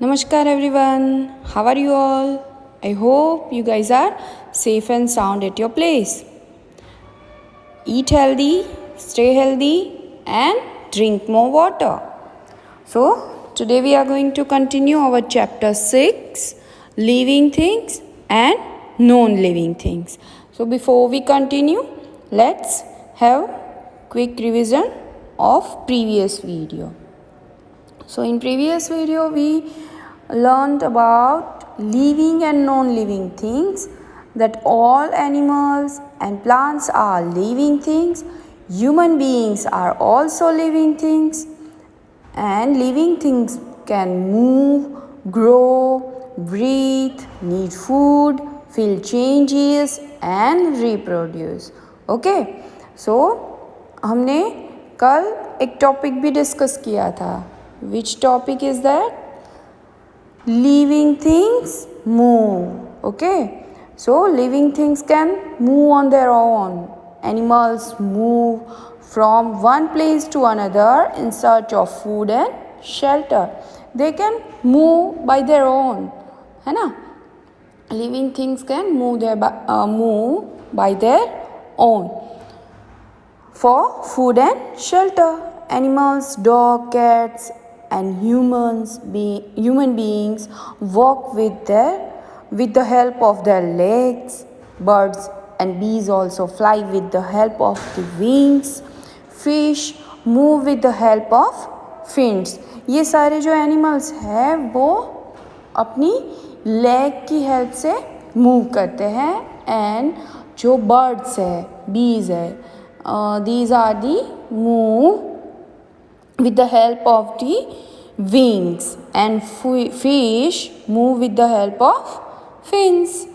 Namaskar everyone, how are you all? I hope you guys are safe and sound at your place. Eat healthy, stay healthy and drink more water. So, today we are going to continue our chapter 6, living things and non-living things. So, before we continue, let's have quick revision of previous video. So in previous video we learned about living and non-living things, that all animals and plants are living things, human beings are also living things, and living things can move, grow, breathe, need food, feel changes and reproduce. Okay, so हमने कल एक topic भी discuss किया था. Which topic is that? Living things move. Okay, so living things can move on their own. Animals move from one place to another in search of food and shelter. They can move by their own, है ना? Living things can move by their own for food and shelter. Animals, dog, cats and human beings walk with the help of their legs. Birds and bees also fly with the help of the wings. Fish move with the help of fins. ये सारे जो animals हैं वो अपनी leg की help से move करते हैं. एंड जो बर्ड्स है, बीज है, these are the move with the help of the wings, and fish move with the help of fins.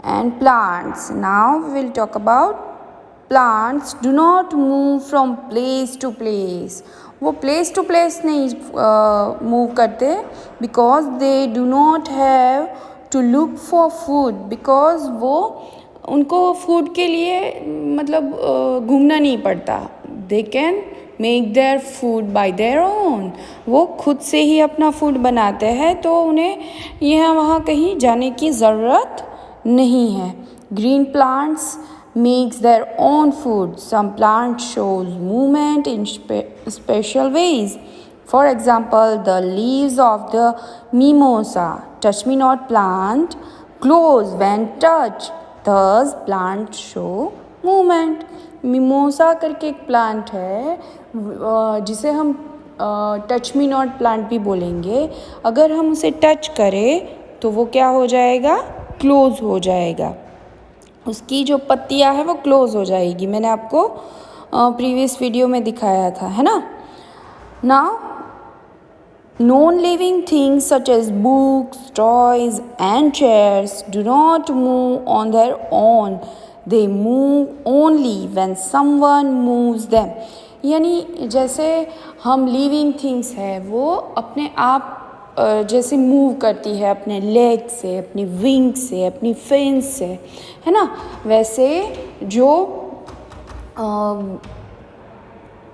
And plants, now we will talk about plants do not move from place to place. वो place to place नहीं move करते, because they do not have to look for food. Because वो उनको food के लिए मतलब घूमना नहीं पड़ता. They can make their food by their own. वो खुद से ही अपना फूड बनाते हैं, तो उन्हें यहाँ वहाँ कहीं जाने की ज़रूरत नहीं है. Green plants makes their own food. Some plants shows movement in special ways. For example, the leaves of the mimosa, touch me not plant, glows when touched. Thus, plants show movement. Mimosa करके एक plant है जिसे हम touch me not plant भी बोलेंगे. अगर हम उसे टच करें तो वो क्या हो जाएगा? क्लोज हो जाएगा. उसकी जो पत्तियां है वो क्लोज हो जाएगी. मैंने आपको प्रीवियस वीडियो में दिखाया था, है ना. Now non living things such as books, toys and chairs do not move on their own. They move only when someone moves them. यानी जैसे हम लिविंग थिंग्स है वो अपने आप जैसे मूव करती है अपने लेग से, अपनी विंग से, अपनी फिन्स से, है ना. वैसे जो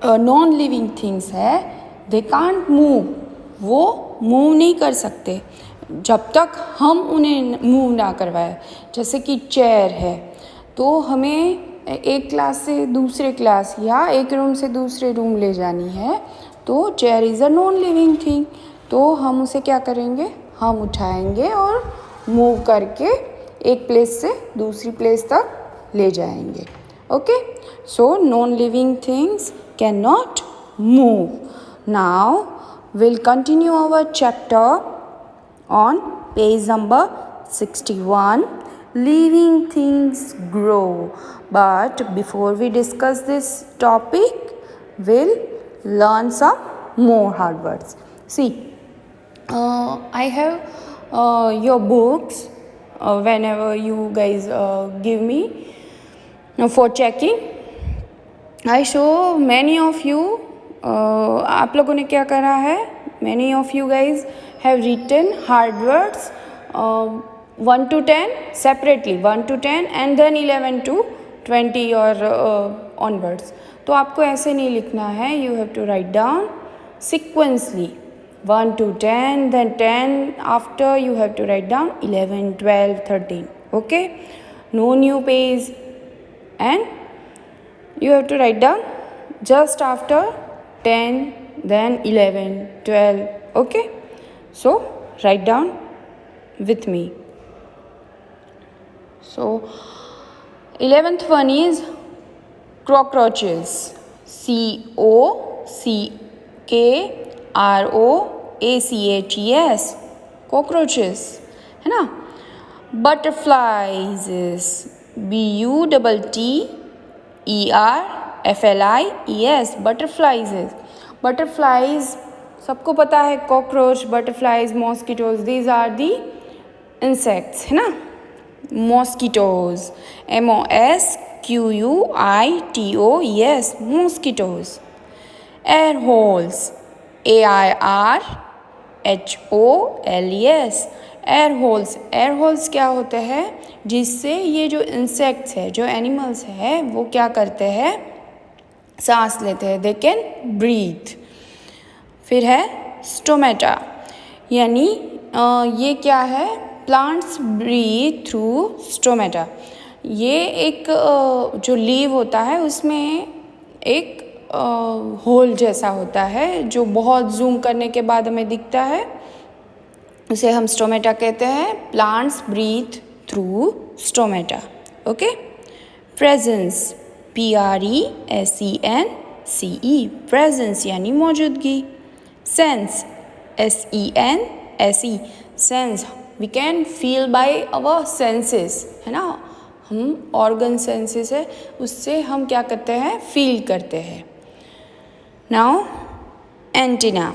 नॉन लिविंग थिंग्स है दे कांट मूव. वो मूव नहीं कर सकते जब तक हम उन्हें मूव ना करवाए. जैसे कि चेयर है, तो हमें एक क्लास से दूसरे क्लास या एक रूम से दूसरे रूम ले जानी है, तो chair is a non living thing. तो हम उसे क्या करेंगे? हम उठाएंगे और मूव करके एक प्लेस से दूसरी प्लेस तक ले जाएंगे. Okay, so non living things can not move. Now will continue our chapter on page number 61. Living things grow. But before we discuss this topic, we'll learn some more hard words. See, I have your books whenever you guys give me for checking. I show many of you. आप लोगों ने क्या करा है? Many of you guys have written hard words 1 to 10 separately, 1 to 10 and then 11 to 20 or onwards. तो आपको ऐसे नहीं लिखना है. You have to write down sequentially 1 to 10, then 10 after you have to write down 11, 12, 13. Okay, no new page, and you have to write down just after 10, then 11, 12. Okay, so write down with me. So 11th one is cockroaches. COCKROACHES, cockroaches, है ना. Butterflies is BUTTERFLIES, butterflies is. Butterflies सबको पता है, cockroach, butterflies, mosquitoes, these are the insects, है ना. Mosquitoes, MOSQUITOES, mosquitoes. Air holes, AIRHOLES, air holes. air holes क्या होते हैं, जिससे ये जो insects है, जो animals है, वो क्या करते हैं, सांस लेते हैं, they can breathe. फिर है stomata, यानी ये क्या है, plants breathe through stomata. ये एक जो लीव होता है उसमें एक होल जैसा होता है, जो बहुत जूम करने के बाद हमें दिखता है, उसे हम स्टोमेटा कहते हैं. Plants breathe through stomata. Okay. Presence, PRESENCE, presence यानी मौजूदगी. Sense, SENSE, sense, we can feel by our senses, है ना. हम ऑर्गन सेंसेस है, उससे हम क्या करते हैं, फील करते हैं. Now antenna,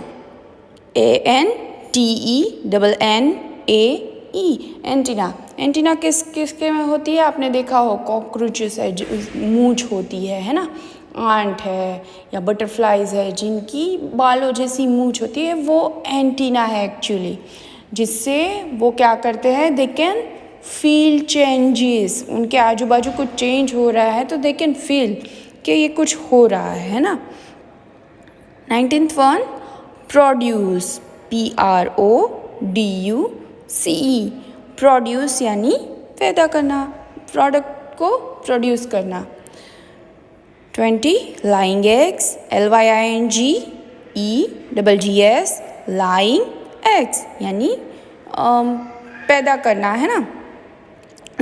ANTENNAE, antenna. Antenna किसके में होती है, आपने देखा हो, कॉकरोचेस है, मूंछ होती है ना. आंट है या बटरफ्लाइज है जिनकी बालों जैसी मूंछ होती है, वो एंटीना है एक्चुअली, जिससे वो क्या करते हैं, दे कैन फील चेंजेस. उनके आजू बाजू कुछ चेंज हो रहा है तो दे कैन फील कि ये कुछ हो रहा है ना. 19th one, produce, PRODUCE, produce यानी पैदा करना, प्रोडक्ट को प्रोड्यूस करना. 20, lying eggs, LYINGEGGS, lying eggs यानी पैदा करना, है ना,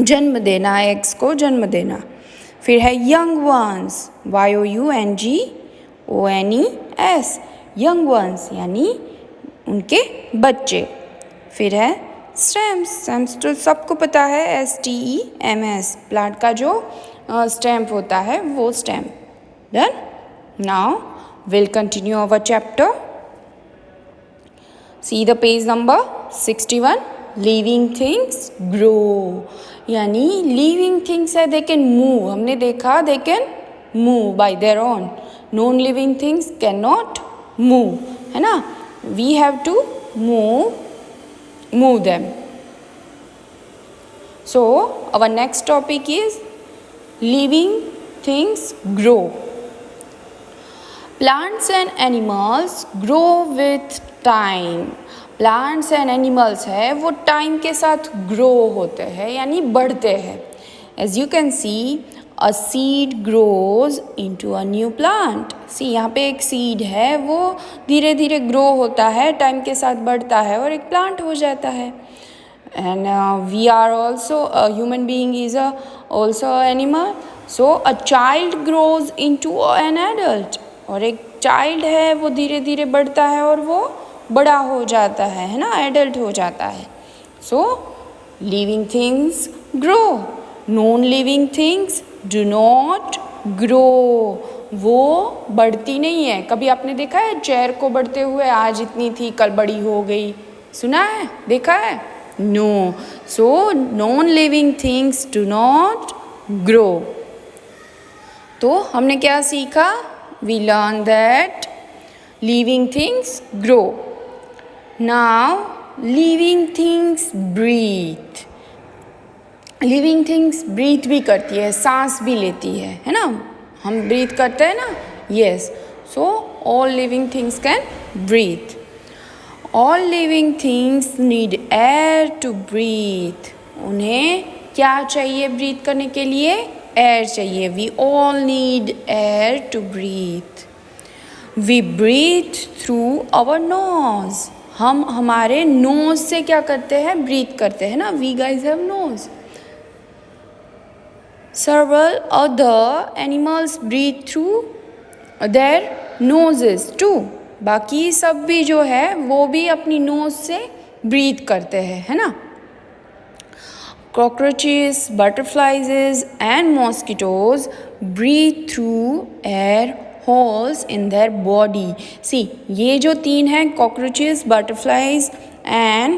जन्म देना, एग्स को जन्म देना. फिर है young ones, YOUNGONES, young ones यानी उनके बच्चे. फिर है स्टेम्स. स्टेम्स तो सबको पता है, STEMS, प्लांट का जो स्टेम होता है वो stem. Done. Now will continue our chapter. See the page number 61. Living things grow, यानी लिविंग थिंग्स है, दे कैन मूव. हमने देखा they can move by their own. Non living things can not move, है ना. We have to move them. So our next topic is living things grow. Plants and animals grow with time. Plants and animals है वो time के साथ grow होते हैं, यानी बढ़ते हैं. As you can see, a seed grows into a new plant. See, यहाँ पे एक सीड है, वो धीरे धीरे ग्रो होता है, टाइम के साथ बढ़ता है और एक प्लांट हो जाता है. And we are also, human being is also animal. So a child grows into an adult. और एक चाइल्ड है वो धीरे धीरे बढ़ता है और वो बड़ा हो जाता है ना, एडल्ट हो जाता है. So living things grow, non living things do not grow. वो बढ़ती नहीं है. कभी आपने देखा है चेयर को बढ़ते हुए, आज इतनी थी कल बड़ी हो गई, सुना है, देखा है? No. So non living things do not grow. तो हमने क्या सीखा? We learn that living things grow. Now living things breathe. living things breathe भी करती है, सांस भी लेती है ना. हम breathe करते हैं ना. yes. so all living things can breathe. All living things need air to breathe. उन्हें क्या चाहिए ब्रीथ करने के लिए? एयर चाहिए। We all need air to breathe. We breathe through our nose. हम हमारे नोज से क्या करते हैं? ब्रीथ करते हैं ना। We guys have nose. Several other animals breathe through their noses too. बाकी सब भी जो है वो भी अपनी नोज से ब्रीथ करते हैं, है ना। Cockroaches, butterflies and mosquitoes breathe through air holes in their body. See, ये जो तीन हैं, cockroaches, butterflies and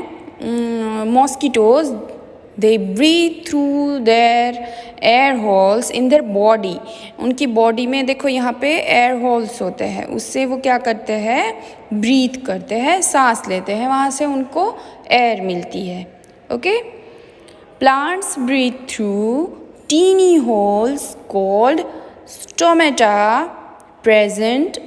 mosquitoes, they breathe through their air holes in their body. उनकी बॉडी में देखो यहाँ पे एयर होल्स होते हैं, उससे वो क्या करते हैं? ब्रीथ करते हैं, सांस लेते हैं, वहाँ से उनको एयर मिलती है। Okay. Plants breathe through teeny holes called stomata present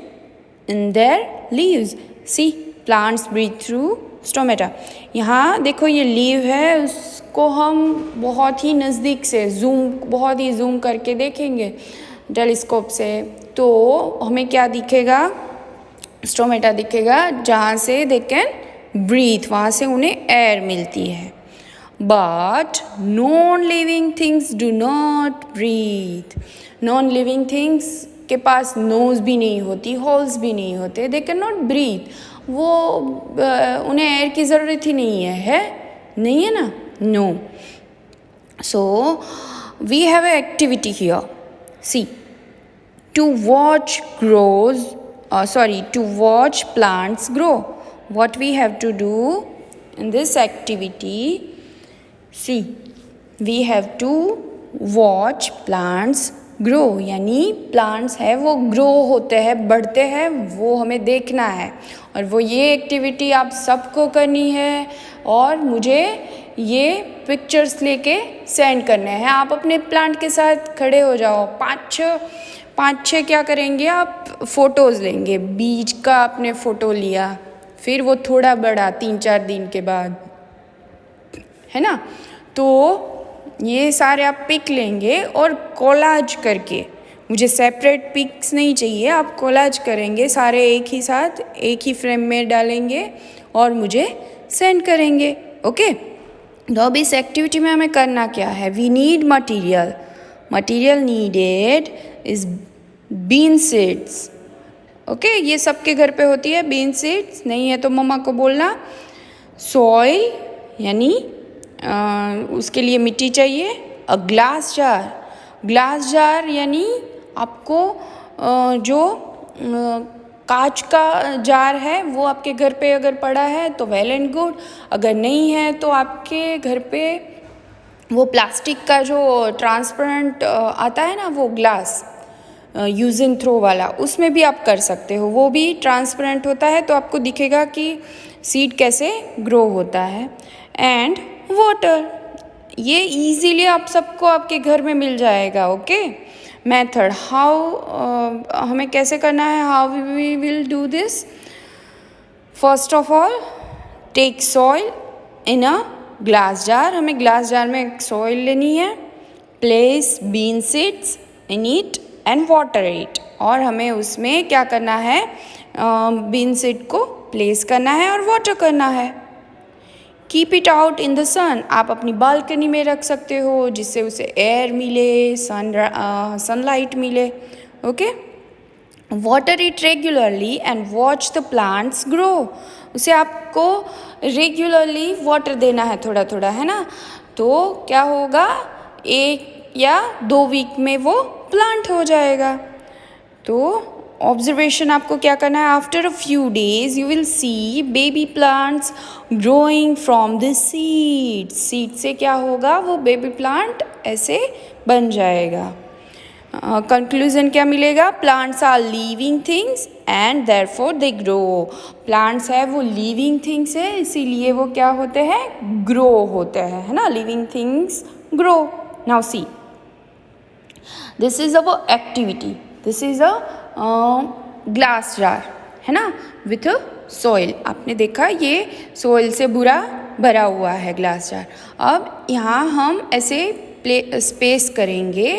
in their leaves. See, plants breathe through stomata. यहाँ देखो ये लीव है, उसको हम बहुत ही नज़दीक से बहुत ही जूम करके देखेंगे टेलीस्कोप से, तो हमें क्या दिखेगा? स्टोमेटा दिखेगा, जहाँ से दे कैन ब्रीथ, वहाँ से उन्हें एयर मिलती है। But non living things do not breathe. Non living things के पास नोज भी नहीं होती, होल्स भी नहीं होते, दे कैन नॉट ब्रीथ। वो उन्हें एयर की ज़रूरत ही नहीं है नहीं है ना। No. So we have a activity here. See, to watch plants grow. What we have to do in this activity? See, we have to watch plants grow. यानी plants है वो grow होते हैं, बढ़ते हैं, वो हमें देखना है। और वो ये एक्टिविटी आप सबको करनी है और मुझे ये पिक्चर्स लेके सेंड करने हैं। आप अपने प्लांट के साथ खड़े हो जाओ, पाँच छः क्या करेंगे आप? फ़ोटोज़ लेंगे। बीज का आपने फ़ोटो लिया, फिर वो थोड़ा बड़ा 3-4 दिन के बाद, है ना। तो ये सारे आप पिक लेंगे और कोलाज करके, मुझे सेपरेट पिक्स नहीं चाहिए, आप कोलाज करेंगे सारे एक ही साथ, एक ही फ्रेम में डालेंगे और मुझे सेंड करेंगे। ओके। तो अब इस एक्टिविटी में हमें करना क्या है? We need material. Material needed is bean seeds. Okay, ये सबके घर पे होती है बीन सीड्स, नहीं है तो मम्मा को बोलना। सॉइल यानी उसके लिए मिट्टी चाहिए। अ ग्लास जार। ग्लास जार यानी आपको जो कांच का जार है वो आपके घर पे अगर पड़ा है तो वेल एंड गुड, अगर नहीं है तो आपके घर पे वो प्लास्टिक का जो ट्रांसपेरेंट आता है ना, वो ग्लास यूज़ एंड थ्रो वाला, उसमें भी आप कर सकते हो। वो भी ट्रांसपेरेंट होता है तो आपको दिखेगा कि सीड कैसे ग्रो होता है। एंड वाटर, ये इजीली आप सबको आपके घर में मिल जाएगा। ओके। मेथड, हमें कैसे करना है? How we will do this? First of all, take soil in a glass jar. हमें ग्लास जार में सॉइल लेनी है। Place bean seeds in it and water it. और हमें उसमें क्या करना है? बीन सीड को प्लेस करना है और वाटर करना है। Keep it out in the sun. आप अपनी बालकनी में रख सकते हो जिससे उसे एयर मिले, सनलाइट मिले। Okay. Water it regularly and watch the plants grow. उसे आपको रेगुलरली वाटर देना है, थोड़ा थोड़ा, है ना। तो क्या होगा? 1 या 2 वीक में वो प्लांट हो जाएगा। तो ऑब्जर्वेशन आपको क्या करना है? After a few days you will see baby plants growing from the seed. Seed से क्या होगा? वो बेबी प्लांट ऐसे बन जाएगा। कंक्लूजन क्या मिलेगा? Plants are living things and therefore they grow. Plants है वो लिविंग थिंग्स है, इसीलिए वो क्या होते हैं? ग्रो होते हैं, है ना। Living things grow. Now see, this is our activity. This is a glass jar, है ना, विथ सॉइल। आपने देखा ये सॉइल से पूरा भरा हुआ है ग्लास जार। अब यहाँ हम ऐसे स्पेस करेंगे।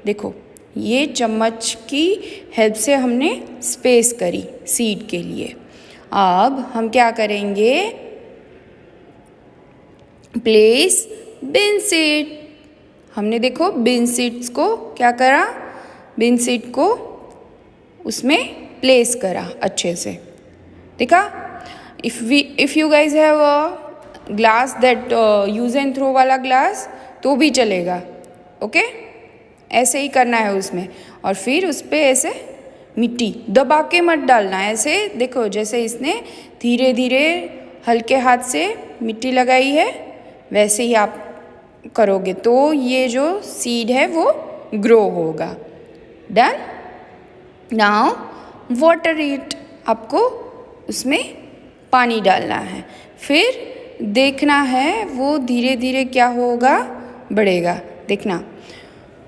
देखो ये चम्मच की हेल्प से हमने स्पेस करी सीड के लिए। अब हम क्या करेंगे, प्लेस बीन सीड। हमने देखो बीन सीड्स को क्या करा, बीन सीड को उसमें प्लेस करा अच्छे से। देखा, if you guys have a glass that use and throw वाला ग्लास तो भी चलेगा। ओके, ऐसे ही करना है उसमें। और फिर उस पर ऐसे मिट्टी दबा के मत डालना, ऐसे देखो जैसे इसने धीरे धीरे हल्के हाथ से मिट्टी लगाई है वैसे ही आप करोगे तो ये जो सीड है वो ग्रो होगा। डन। Now water it. आपको उसमें पानी डालना है, फिर देखना है वो धीरे धीरे क्या होगा, बढ़ेगा। देखना,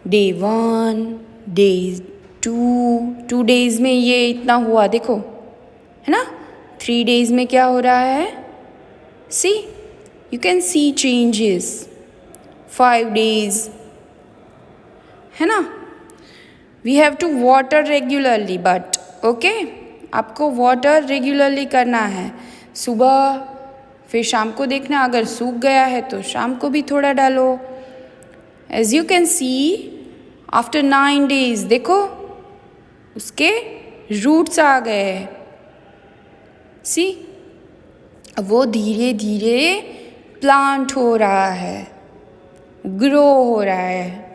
डे 1, डे 2 डेज में ये इतना हुआ, देखो है ना। 3 डेज में क्या हो रहा है, see you can see changes. 5 days, है ना। We have to water regularly but okay, आपको वाटर रेगुलरली करना है। सुबह फिर शाम को देखना, अगर सूख गया है तो शाम को भी थोड़ा डालो। As you can see after 9 days देखो उसके रूट्स आ गए हैं। सी अब वो धीरे धीरे प्लांट हो रहा है, ग्रो हो रहा है।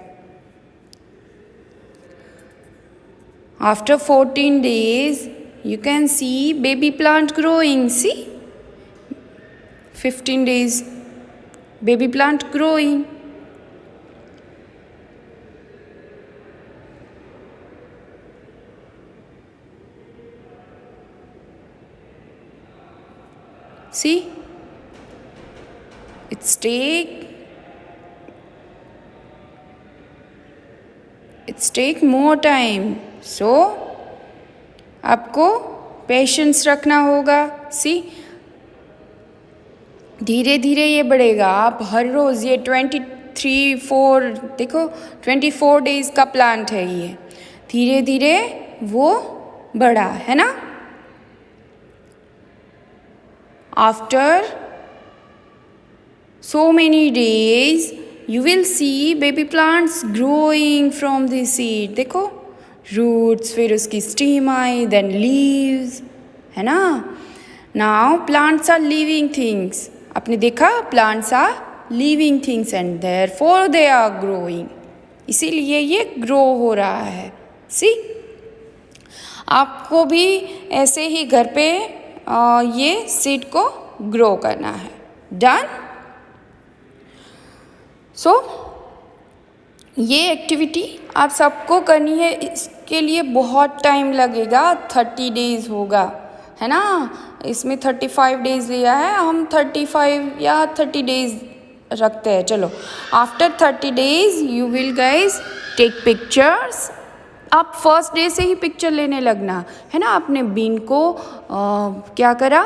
After 14 days, you can see baby plant growing. See, 15 days, baby plant growing. See, it's take more time. So आपको पेशेंस रखना होगा। सी धीरे धीरे ये बढ़ेगा। आप हर रोज़ ये 23-4 देखो 24 डेज का प्लांट है ये, धीरे धीरे वो बढ़ा है ना। After so many days you will see baby plants growing from the seed। देखो roots, फिर उसकी stem आई, then leaves, है ना। now plants are living things। आपने देखा plants are living things and therefore they are growing। इसीलिए ये grow हो रहा है। see, आपको भी ऐसे ही घर पे ये seed को grow करना है। done। सो ये एक्टिविटी आप सबको करनी है। इसके लिए बहुत टाइम लगेगा, 30 डेज होगा, है ना। इसमें 35 डेज लिया है, हम 35 या 30 डेज रखते हैं। चलो, after 30 days you will guys take pictures. आप फर्स्ट डे से ही पिक्चर लेने लगना, है ना। आपने बीन को क्या करा,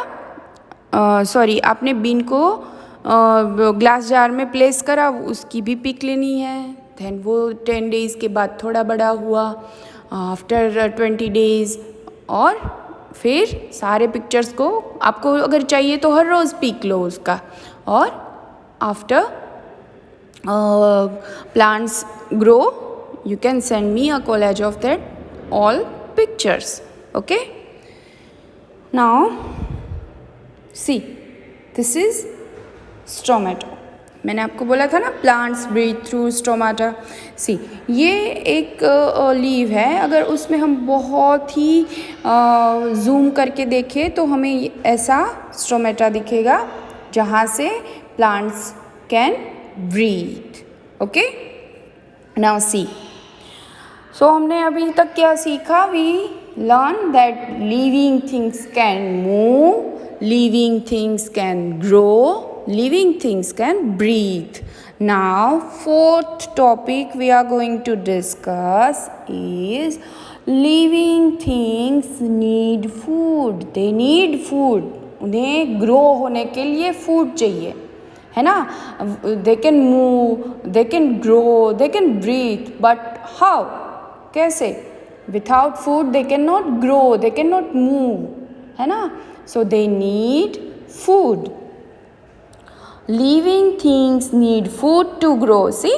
सॉरी आपने बीन को ग्लास जार में प्लेस करा, उसकी भी पिक लेनी है। देन वो 10 डेज़ के बाद थोड़ा बड़ा हुआ, आफ्टर 20 डेज़, और फिर सारे पिक्चर्स को आपको अगर चाहिए तो हर रोज़ पिक लो उसका। और after plants grow you can send me a collage of that all pictures. Okay, now see, this is स्टोमेटो। मैंने आपको बोला था ना प्लांट्स ब्रीथ थ्रू स्टोमाटा। सी ये एक लीव है, अगर उसमें हम बहुत ही जूम करके देखें तो हमें ऐसा स्टोमेटा दिखेगा जहाँ से plants can breathe. Okay, now see, so हमने अभी तक क्या सीखा, we learn that living things can move, living things can grow, living things can breathe. Now fourth topic we are going to discuss is living things need food, they need food, उन्हें grow होने के लिए food चाहिए, है ना. They can move, they can grow, they can breathe, but how, कैसे? Without food they can not grow, they can not move, है ना. So they need food. Living things need food to grow. See,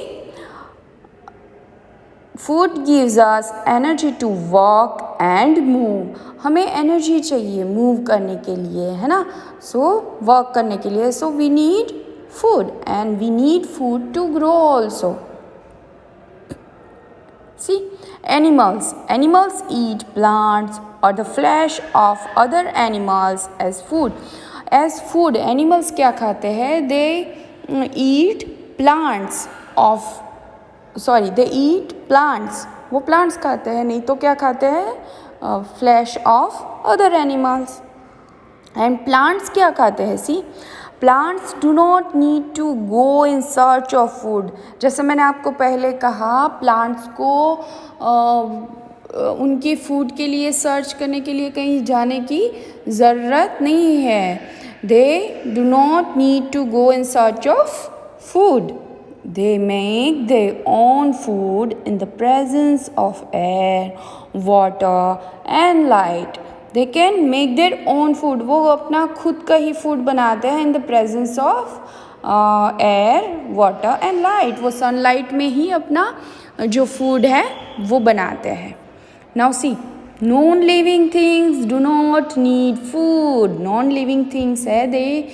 food gives us energy to walk and move. हमें energy चाहिए move करने के लिए, है ना. So walk करने के लिए. So we need food and we need food to grow also. See, animals eat plants or the flesh of other animals as food. Animals क्या खाते हैं? They eat plants of they eat plants. वो plants खाते हैं, नहीं तो क्या खाते हैं? Flesh of other animals. And plants क्या खाते हैं? See, plants do not need to go in search of food. जैसे मैंने आपको पहले कहा, plants को उनकी फूड के लिए सर्च करने के लिए कहीं जाने की ज़रूरत नहीं है. They do not need to go in search of food. They make their own food in the presence of air, water and light. They can make their own food. वो अपना खुद का ही फूड बनाते हैं in the presence of air, water and light. वो sunlight में ही अपना जो फूड है वो बनाते हैं. Now see, non living things do not need food. Non living things है, they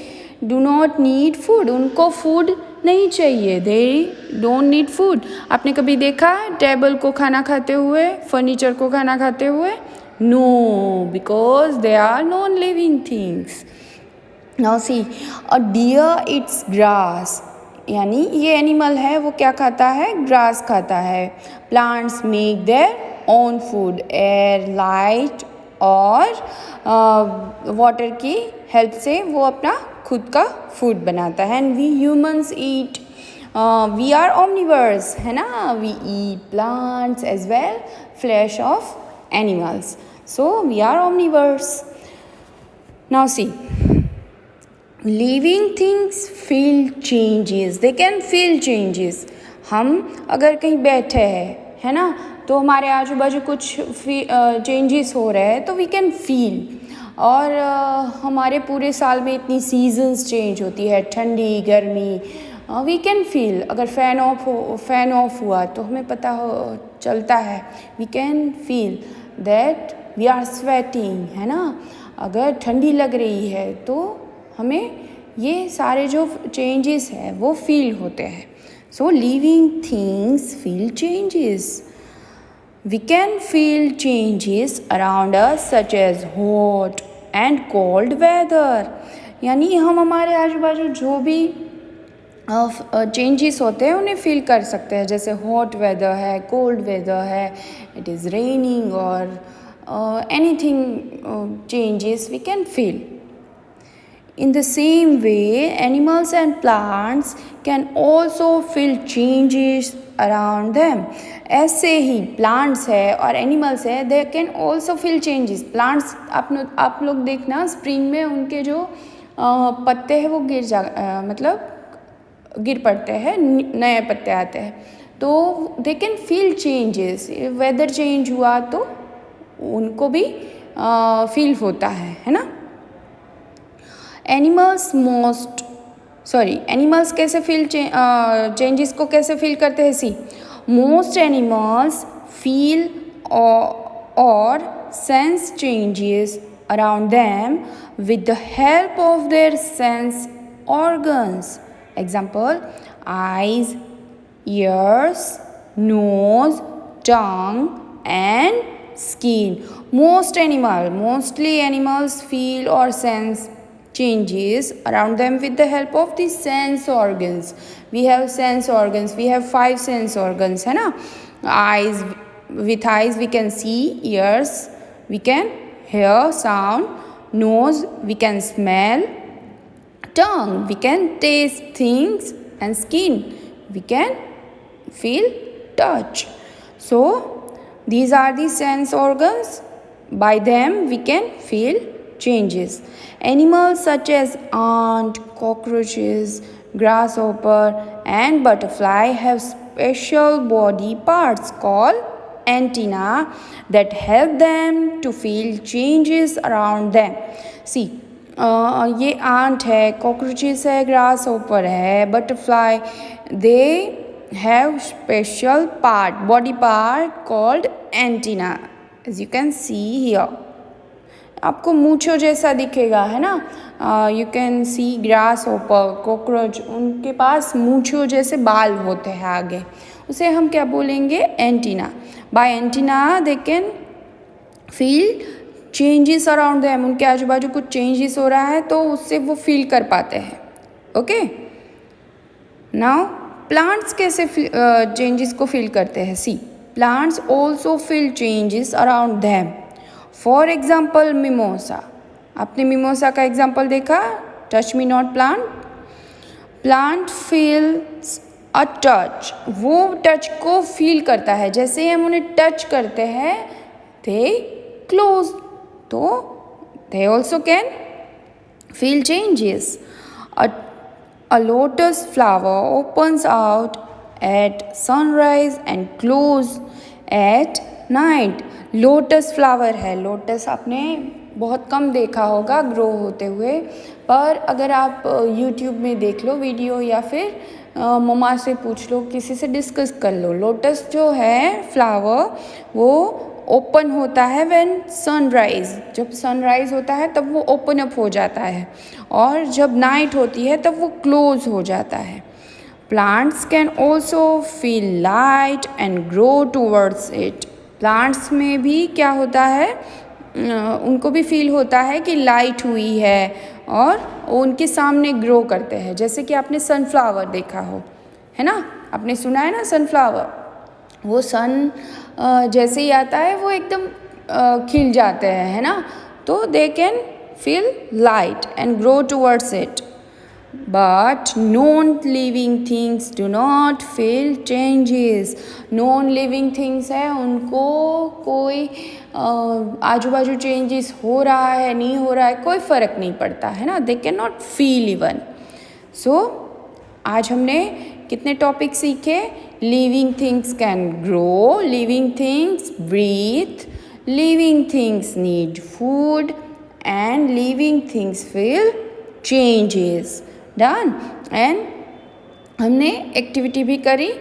do not need food. उनको फूड नहीं चाहिए. They don't need food. आपने कभी देखा है टेबल को खाना खाते हुए, फर्नीचर को खाना खाते हुए? No, because they are non-living things. Now see, a deer eats grass. यानी ये एनिमल है, वो क्या खाता है? ग्रास खाता है. Plants make their own food. Air, light और वाटर की हेल्प से वो अपना खुद का फूड बनाता है. And we humans eat. We are omnivores, है ना. We eat plants as well, flesh of animals. So we are omnivores. Now see, living things feel changes. They can feel changes. हम अगर कहीं बैठे हैं, है ना, तो हमारे आजू बाजू कुछ चेंजेस हो रहे हैं, तो वी कैन फील. और हमारे पूरे साल में इतनी सीजन्स चेंज होती है, ठंडी, गर्मी. We can feel. अगर फ़ैन ऑफ हुआ तो हमें पता चलता है. We can feel that we are sweating, है ना. अगर ठंडी लग रही है तो हमें ये सारे जो चेंजेस हैं वो फील होते हैं. So living things feel changes. We can feel changes around us such as hot and cold weather. यानी हम हमारे आजू बाजू जो भी चेंजेस होते हैं उन्हें फील कर सकते हैं. जैसे हॉट वेदर है, कोल्ड वेदर है, इट इज़ रेनिंग और anything changes we can feel. In the same way, animals and plants can also feel changes around them. ऐसे ही plants है और animals है, they can also feel changes. Plants आप लोग देखना spring में उनके जो पत्ते हैं वो मतलब गिर पड़ते हैं, नए पत्ते आते हैं, तो they can feel changes. Weather change हुआ तो उनको भी फील होता है ना. एनिमल्स कैसे फील चेंजेस को कैसे फील करते हैं? सी, मोस्ट एनिमल्स फील और sense changes around them with the help of their sense organs. Example, eyes, ears, nose, tongue and skin. Mostly animals feel or sense changes around them with the help of the sense organs. We have sense organs. We have 5 sense organs, है ना. Eyes, with eyes we can see, ears we can hear sound, nose we can smell, tongue we can taste things, and skin we can feel touch. So These are the sense organs. By them we can feel changes. Animals such as ant, cockroaches, grasshopper and butterfly have special body parts called antenna that help them to feel changes around them. See, ये aunt है, cockroaches है, grass hopper है, butterfly, they have special part, body part called antenna, as you can see here. आपको मूंछों जैसा दिखेगा, है ना. You can sea grass hopper, cockroach, उनके पास मूंछों जैसे बाल होते हैं आगे, उसे हम क्या बोलेंगे, antenna. By antenna they can feel changes around them. उनके आजू बाजू कुछ चेंजेस हो रहा है तो उससे वो फील कर पाते हैं. ओके. नाउ प्लांट्स कैसे चेंजेस को फील करते हैं. See, plants also feel changes around them. For example mimosa. आपने मिमोसा का एग्जाम्पल देखा, touch me not plant. Plant feels a touch. वो टच को फील करता है. जैसे ही हम उन्हें टच करते हैं दे क्लोज, तो they also can feel changes. A lotus flower opens out at sunrise and close at night. Lotus flower है. लोटस आपने बहुत कम देखा होगा ग्रो होते हुए, पर अगर आप YouTube में देख लो वीडियो या फिर मम्मा से पूछ लो, किसी से डिस्कस कर लो. लोटस जो है फ्लावर वो ओपन होता है व्हेन सनराइज. जब सनराइज होता है तब वो ओपन अप हो जाता है, और जब नाइट होती है तब वो क्लोज हो जाता है. Plants can also feel light and grow towards it. Plants में भी क्या होता है, उनको भी फील होता है कि लाइट हुई है और वो उनके सामने ग्रो करते हैं. जैसे कि आपने सनफ्लावर देखा हो, है ना, आपने सुना है ना सनफ्लावर. वो सन जैसे ही आता है वो एकदम खिल जाते हैं, है ना. तो दे can feel light and grow towards it. But non living things do not feel changes. Non living things है, उनको कोई आजू बाजू चेंजेस हो रहा है नहीं हो रहा है कोई फ़र्क नहीं पड़ता, है ना. They can not feel even. So आज हमने कितने टॉपिक सीखे. Living things can grow, living things breathe, living things need food and living things feel changes. Done. And हमने एक्टिविटी भी करी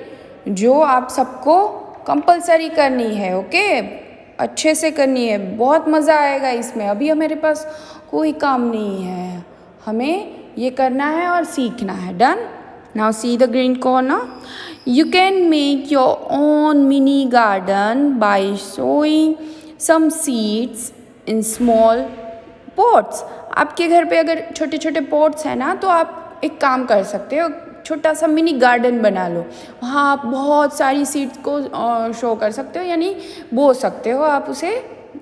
जो आप सबको कंपलसरी करनी है. ओके, अच्छे से करनी है, बहुत मज़ा आएगा इसमें. अभी हमारे पास कोई काम नहीं है, हमें ये करना है और सीखना है. Done. Now see the green corner. You can make your own mini garden by sowing some seeds in small pots. आपके घर पे अगर छोटे छोटे pots हैं ना, तो आप एक काम कर सकते हो, छोटा सा मिनी गार्डन बना लो. वहाँ आप बहुत सारी सीड्स को शो कर सकते हो, यानी बो सकते हो आप उसे,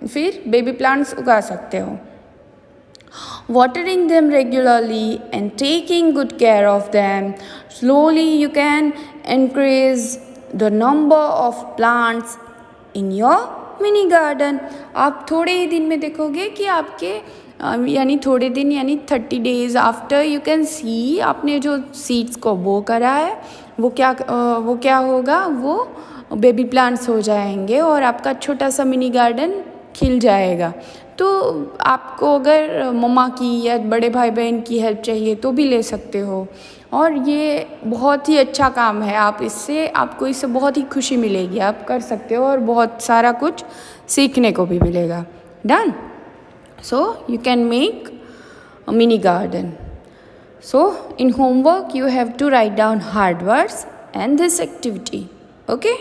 फिर बेबी प्लांट्स उगा सकते हो. Watering them regularly and taking good care of them, slowly you can increase the number of plants in your mini garden. आप थोड़े ही दिन में देखोगे कि आपके यानी थोड़े दिन यानी 30 days आफ्टर यू कैन सी, आपने जो सीड्स को बो करा है वो क्या होगा, वो बेबी प्लांट्स हो जाएंगे और आपका छोटा सा मिनी गार्डन खिल जाएगा. तो आपको अगर मम्मा की या बड़े भाई बहन की हेल्प चाहिए तो भी ले सकते हो, और ये बहुत ही अच्छा काम है. आपको इससे बहुत ही खुशी मिलेगी, आप कर सकते हो और बहुत सारा कुछ सीखने को भी मिलेगा. Done. So you can make a mini garden. So in homework you have to write down hard words and this activity. Okay.